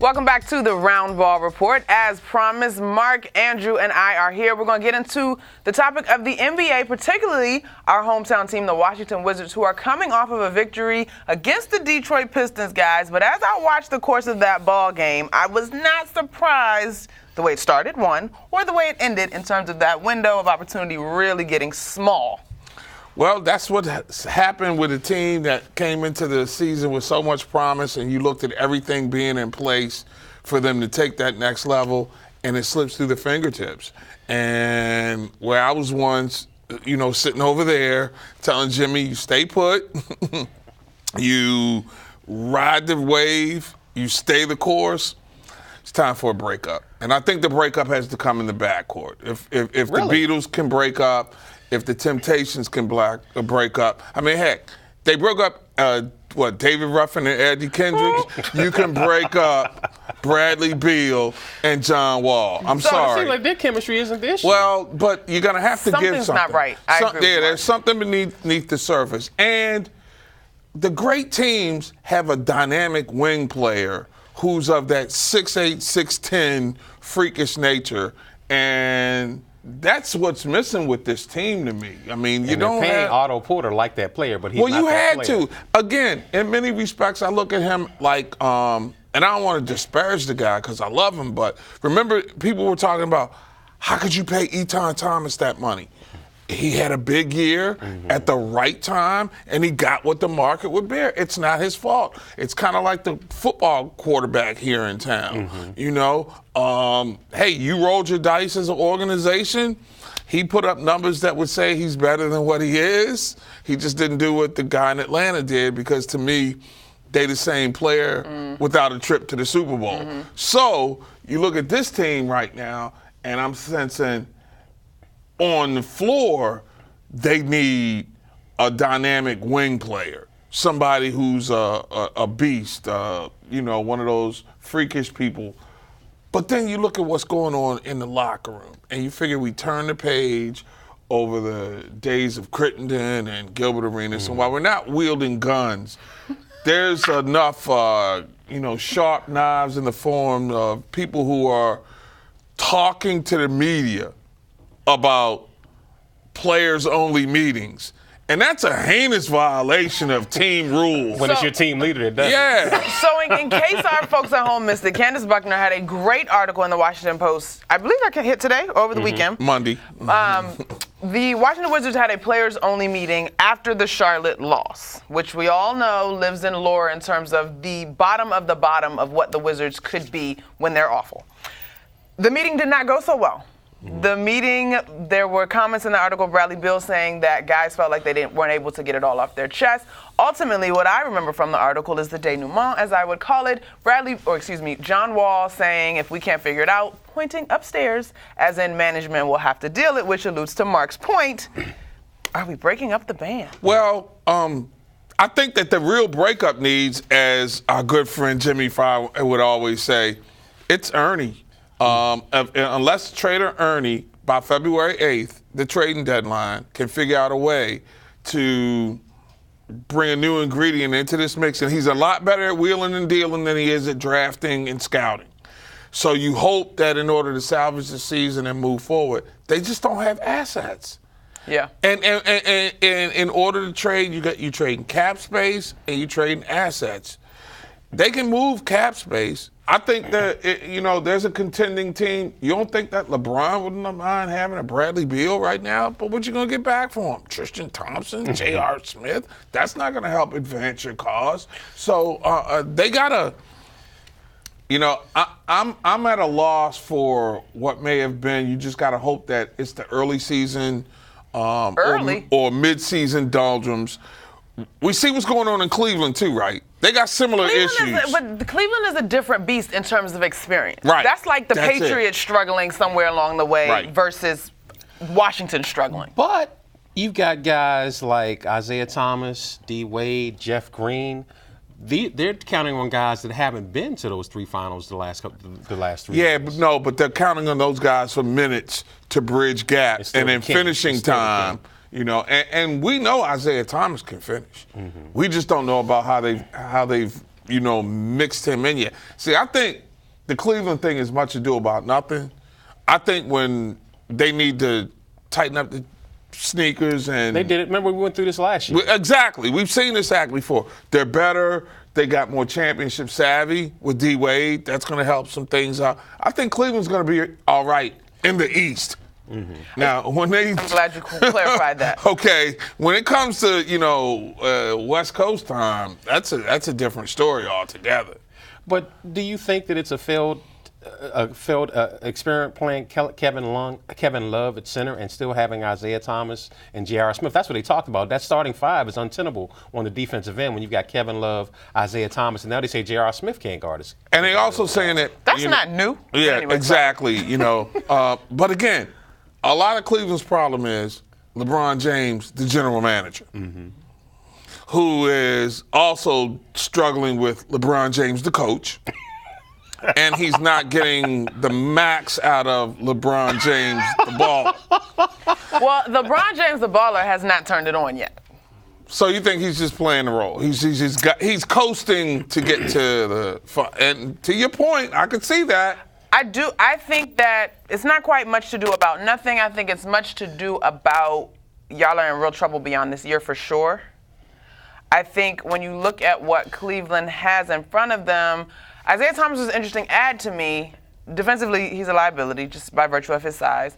Welcome back to the Round Ball Report. As promised, Mark, Andrew, and I are here. We're going to get into the topic of the NBA, particularly our hometown team, the Washington Wizards, who are coming off of a victory against the Detroit Pistons, guys. But as I watched the course of that ball game, I was not surprised the way it started, one, or the way it ended in terms of that window of opportunity really getting small. Well, that's what happened with a team that came into the season with so much promise, and you looked at everything being in place for them to take that next level, and it slips through the fingertips. And where I was once, sitting over there telling Jimmy, you stay put, you ride the wave, you stay the course, it's time for a breakup. And I think the breakup has to come in the backcourt. If really? The Beatles can break up, if the Temptations can break up. I mean, heck, they broke up, David Ruffin and Eddie Kendricks? You can break up Bradley Beal and John Wall. I'm sorry. It seems like their chemistry isn't this. Well, but you're going to have to give something. Something's not right. I agree with there's something beneath the surface. And the great teams have a dynamic wing player who's of that 6'8", 6'10", freakish nature. And that's what's missing with this team to me. I mean, you don't paying have Otto Porter like that player, but he's well, not you that had player. to. Again, in many respects, I look at him like, and I don't want to disparage the guy because I love him, but remember, people were talking about how could you pay Etan Thomas that money? He had a big year at the right time, and he got what the market would bear. It's not his fault. It's kind of like the football quarterback here in town. Hey, you rolled your dice as an organization. He put up numbers that would say he's better than what he is. He just didn't do what the guy in Atlanta did because, to me, they the same player without a trip to the Super Bowl. So you look at this team right now, and I'm sensing – on the floor, they need a dynamic wing player, somebody who's a beast, one of those freakish people. But then you look at what's going on in the locker room, and you figure we turn the page over the days of Crittenden and Gilbert Arenas, and while we're not wielding guns, there's enough, sharp knives in the form of people who are talking to the media about players-only meetings. And that's a heinous violation of team rules. When it's your team leader that does it. Yeah. So in case our folks at home missed it, Candace Buckner had a great article in the Washington Post. I believe that hit today or over the weekend. Monday. The Washington Wizards had a players-only meeting after the Charlotte loss, which we all know lives in lore in terms of the bottom of what the Wizards could be when they're awful. The meeting did not go so well. The meeting, there were comments in the article, Bradley Beal saying that guys felt like they weren't able to get it all off their chest. Ultimately, what I remember from the article is the denouement, as I would call it. John Wall saying, if we can't figure it out, pointing upstairs, as in management will have to deal it, which alludes to Mark's point. Are we breaking up the band? Well, I think that the real breakup needs, as our good friend Jimmy Fry would always say, it's Ernie. Unless trader Ernie, by February 8th, the trading deadline, can figure out a way to bring a new ingredient into this mix. And he's a lot better at wheeling and dealing than he is at drafting and scouting. So you hope that in order to salvage the season and move forward, they just don't have assets. Yeah. And in order to trade, you trading cap space and you trading assets. They can move cap space. I think that, there's a contending team. You don't think that LeBron wouldn't mind having a Bradley Beal right now? But what you going to get back for him? Tristan Thompson, J.R. Smith? That's not going to help advance your cause. So they got to, I'm at a loss for what may have been. You just got to hope that it's the early season or mid-season doldrums. We see what's going on in Cleveland, too, right? They got similar issues. But Cleveland is a different beast in terms of experience. Right. That's like the Patriots struggling somewhere along the way versus Washington struggling. But you've got guys like Isaiah Thomas, D. Wade, Jeff Green. They're counting on guys that haven't been to those three finals the last 3 years. Yeah, but they're counting on those guys for minutes to bridge gaps and in finishing time. And we know Isaiah Thomas can finish. We just don't know about how they've mixed him in yet. See, I think the Cleveland thing is much ado about nothing. I think when they need to tighten up the sneakers and They did it. Remember, we went through this last year. Exactly. We've seen this act before. They're better. They got more championship savvy with D Wade. That's going to help some things out. I think Cleveland's going to be all right in the East. Now, when they, I'm glad you clarified that. okay, when it comes to West Coast time, that's a different story altogether. But do you think that it's a failed experiment playing Kevin Love at center and still having Isaiah Thomas and J.R. Smith? That's what they talked about. That starting five is untenable on the defensive end when you've got Kevin Love, Isaiah Thomas, and now they say J.R. Smith can't guard us. And they also saying that That's not new. Yeah, Anyway, exactly. But again, a lot of Cleveland's problem is LeBron James, the general manager, who is also struggling with LeBron James, the coach. And he's not getting the max out of LeBron James, the baller. Well, LeBron James, the baller, has not turned it on yet. So you think he's just playing the role? He's coasting to get to the fun. And to your point, I could see that. I do. I think that it's not quite much to do about nothing. I think it's much to do about y'all are in real trouble beyond this year for sure. I think when you look at what Cleveland has in front of them, Isaiah Thomas was an interesting add to me. Defensively, he's a liability just by virtue of his size.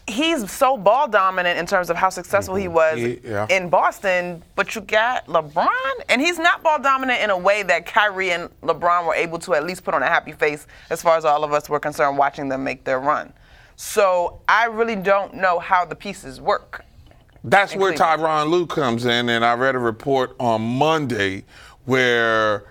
He's so ball dominant in terms of how successful he was in Boston, but you got LeBron, and he's not ball dominant in a way that Kyrie and LeBron were able to at least put on a happy face as far as all of us were concerned watching them make their run. So I really don't know how the pieces work. That's where Cleveland. Tyronn Lue comes in, and I read a report on Monday where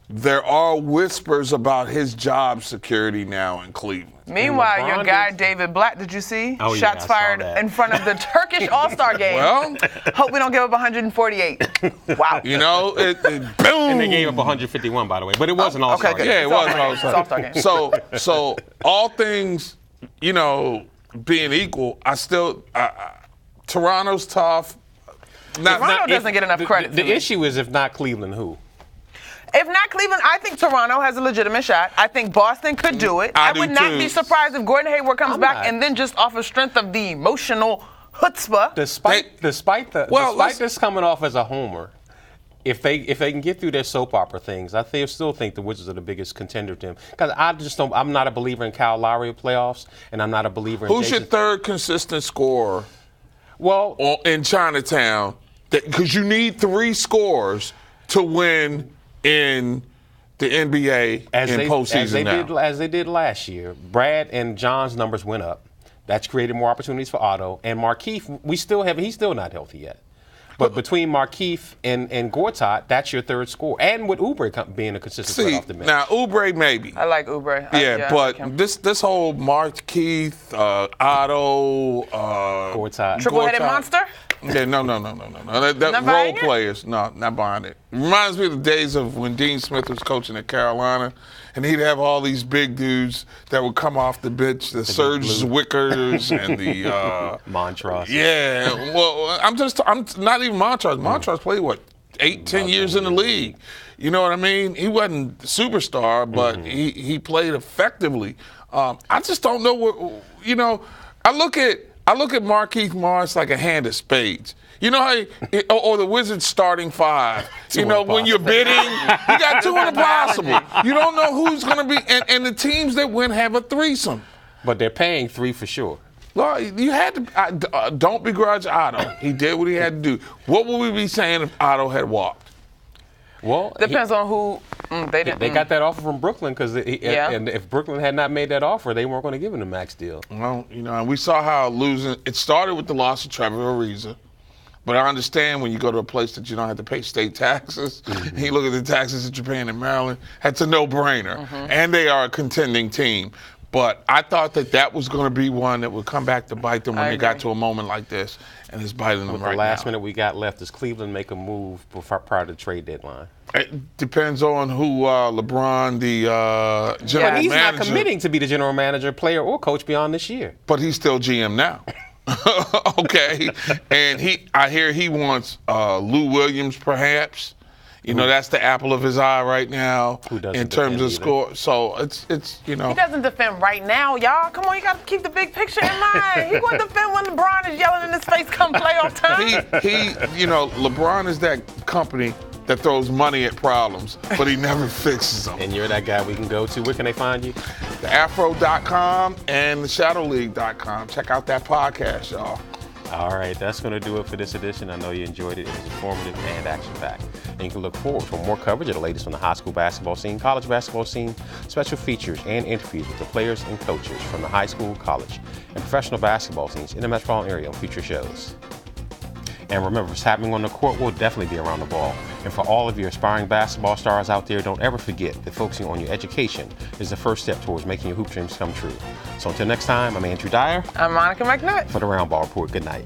there are whispers about his job security now in Cleveland. Meanwhile, your LeBron guy did- David Blatt, did you see? Oh, yeah, Shots I saw fired that. in front of the Turkish All-Star game. Well, Hope we don't give up 148. Wow. it boom. And they gave up 151, by the way, but it wasn't all-star. okay, good. Yeah, it It's was all-star game. It's all-star game. So all things, being equal, Toronto's tough. Toronto doesn't get enough credit. The to me. issue is if not Cleveland, who? If not Cleveland, I think Toronto has a legitimate shot. I think Boston could do it. I I would do not too. be surprised if Gordon Hayward comes I'm back not. and then just off of strength of the emotional chutzpah. Despite let's- this coming off as a homer, if they can get through their soap opera things, I still think the Wizards are the biggest contender to him. Because I'm not a believer in Kyle Lowry playoffs, and I'm not a believer in Who's your Jason. third consistent scorer Well, in Chinatown? Because you need 3 scores to win in the NBA in postseason as they did last year. Brad and John's numbers went up. That's created more opportunities for Otto and Markieff. He's still not healthy yet. But between Markieff and Gortat, that's your third score. And with Oubre being a consistent threat See, off the bench. now Oubre maybe. I like Oubre. Yeah, I but like him. this whole Markieff, Otto, Gortat. Triple-headed Gortat- monster? Yeah, no. That Not role buying it? players, no, not buying it. Reminds me of the days of when Dean Smith was coaching at Carolina, and he'd have all these big dudes that would come off the bench, the Serge Zwickers and the Montrose. yeah. Well, I'm not even Montrose. Montrose played 8-10 years in the league. You know what I mean? He wasn't the superstar, but he played effectively. I just don't know what I look at Markieff Morris like a hand of spades. You know how, or the Wizards starting 5. When you're bidding, you got 2 in the possible. You don't know who's going to be, and the teams that win have a threesome. But they're paying 3 for sure. Well, you had to. Don't begrudge Otto. He did what he had to do. What would we be saying if Otto had walked? Well, Depends on who they didn't. they got that offer from Brooklyn Yeah. and if Brooklyn had not made that offer, they weren't going to give him the max deal. Well, and we saw how it started with the loss of Trevor Ariza. But I understand when you go to a place that you don't have to pay state taxes, and you look at the taxes that you're paying in Maryland, that's a no-brainer. And they are a contending team. But I thought that was going to be one that would come back to bite them when I they got agree. to a moment like this, and it's biting them With right the last now. minute we got left, does Cleveland make a move prior to the trade deadline? It depends on who LeBron, the general But he's manager. not committing to be the general manager, player, or coach beyond this year. But he's still GM now. Okay, and I hear he wants Lou Williams, perhaps. You know, that's the apple of his eye right now Who doesn't in terms of defend score. So it's you know. He doesn't defend right now, y'all. Come on, you got to keep the big picture in mind. He going to defend when LeBron is yelling in his face come playoff time. He, you know, LeBron is that company that throws money at problems, but he never fixes them. And you're that guy we can go to. Where can they find you? TheAfro.com and TheShadowLeague.com. Check out that podcast, y'all. All right, that's going to do it for this edition. I know you enjoyed it. It was informative and action-packed. And you can look forward to more coverage of the latest from the high school basketball scene, college basketball scene, special features, and interviews with the players and coaches from the high school, college, and professional basketball scenes in the metropolitan area on future shows. And remember, what's happening on the court will definitely be around the ball. And for all of your aspiring basketball stars out there, don't ever forget that focusing on your education is the first step towards making your hoop dreams come true. So until next time, I'm Andrew Dyer. I'm Monica McNutt. For the Round Ball Report, good night.